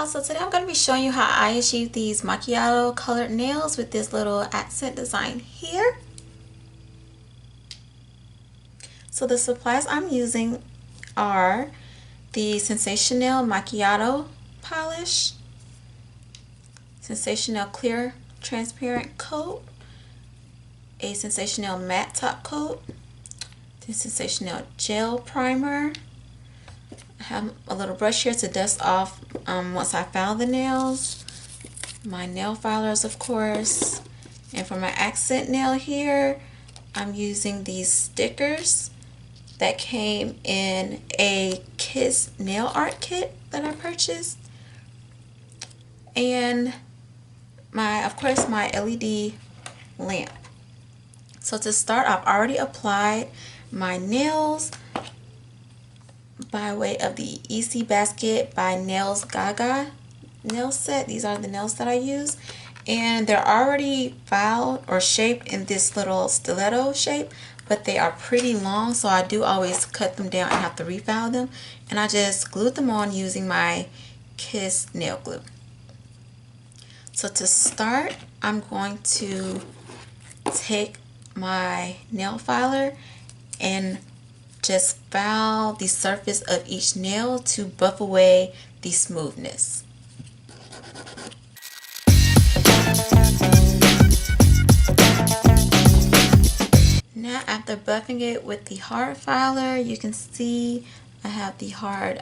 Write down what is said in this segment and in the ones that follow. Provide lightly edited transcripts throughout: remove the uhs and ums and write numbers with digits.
y'all, so today I'm going to be showing you how I achieve these macchiato colored nails with this little accent design here. So the supplies I'm using are the SensationNail Macchiato polish, SensationNail clear transparent coat, a SensationNail matte top coat, the SensationNail Gel Primer. I have a little brush here to dust off once I file the nails. My nail filers, of course. And for my accent nail here, I'm using these stickers that came in a Kiss nail art kit that I purchased. And of course, my LED lamp. So to start, I've already applied my nails by way of the EC Basket by Nails Gaga nail set. These are the nails that I use, and they're already filed or shaped in this little stiletto shape, but they are pretty long, so I do always cut them down and have to refile them. And I just glued them on using my Kiss nail glue. So to start, I'm going to take my nail filer and just file the surface of each nail to buff away the smoothness. Now after buffing it with the hard filer, you can see I have the hard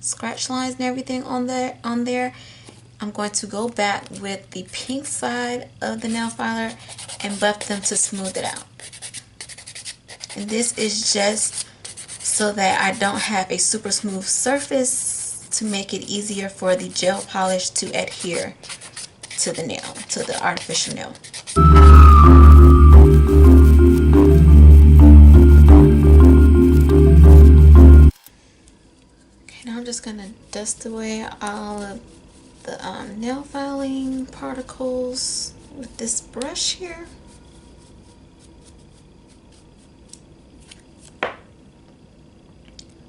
scratch lines and everything on there. I'm going to go back with the pink side of the nail filer and buff them to smooth it out. And this is just so that I don't have a super smooth surface, to make it easier for the gel polish to adhere to the nail, to the artificial nail. Okay, now I'm just going to dust away all of the nail filing particles with this brush here.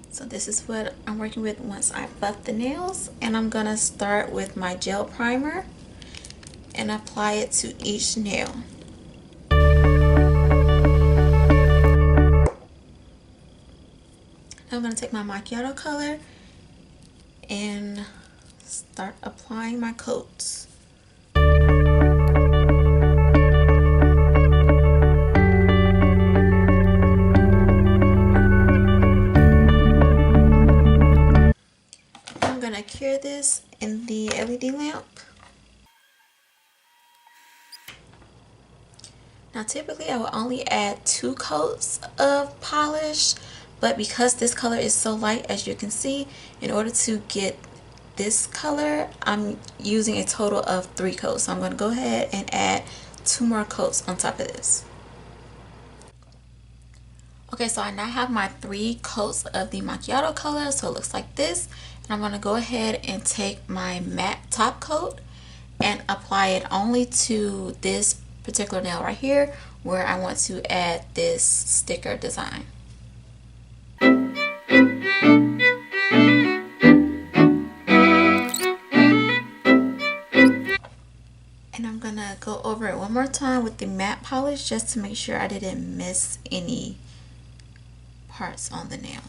So this is what I'm working with once I buff the nails, and I'm gonna start with my gel primer and apply it to each nail. I'm gonna take my macchiato color and start applying my coats. I'm going to cure this in the LED lamp. Now typically I will only add 2 coats of polish, but because this color is so light, as you can see, in order to get this color, I'm using a total of 3 coats. So I'm going to go ahead and add 2 more coats on top of this. Okay, so I now have my 3 coats of the macchiato color, so it looks like this. And I'm going to go ahead and take my matte top coat and apply it only to this particular nail right here where I want to add this sticker design. And I'm going to go over it one more time with the matte polish just to make sure I didn't miss any parts on the nail.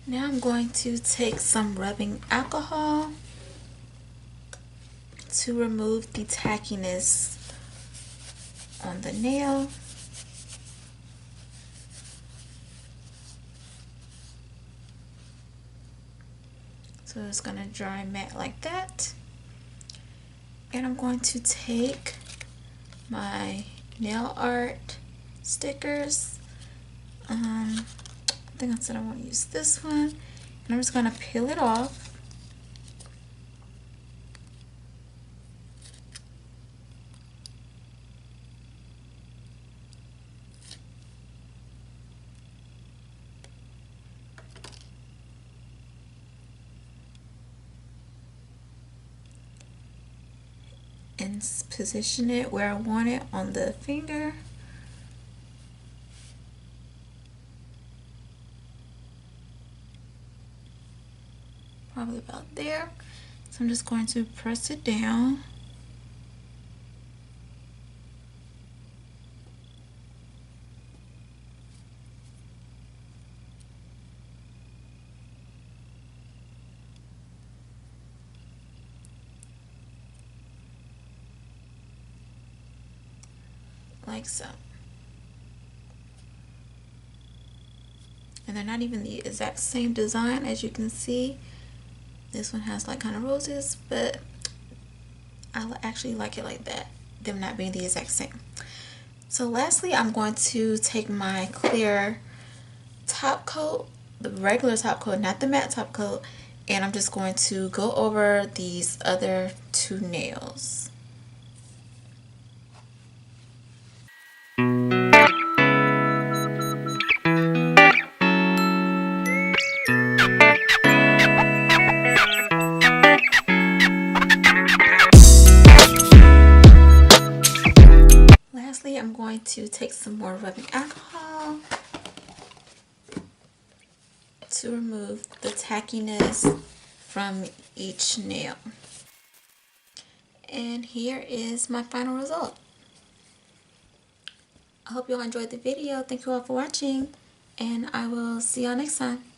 Now I'm going to take some rubbing alcohol to remove the tackiness on the nail. So it's going to dry matte like that. And I'm going to take my nail art stickers. I think I said I want to use this one, and I'm just going to peel it off. And position it where I want it on the finger. probably about there. So I'm just going to press it down. Like so. And they're not even the exact same design, as you can see. This one has like kind of roses, but I actually like it like that, them not being the exact same. So lastly, I'm going to take my clear top coat, the regular top coat, not the matte top coat, and I'm just going to go over these other two nails. Lastly, I'm going to take some more rubbing alcohol to remove the tackiness from each nail. And here is my final result. I hope you all enjoyed the video. Thank you all for watching, and I will see y'all next time.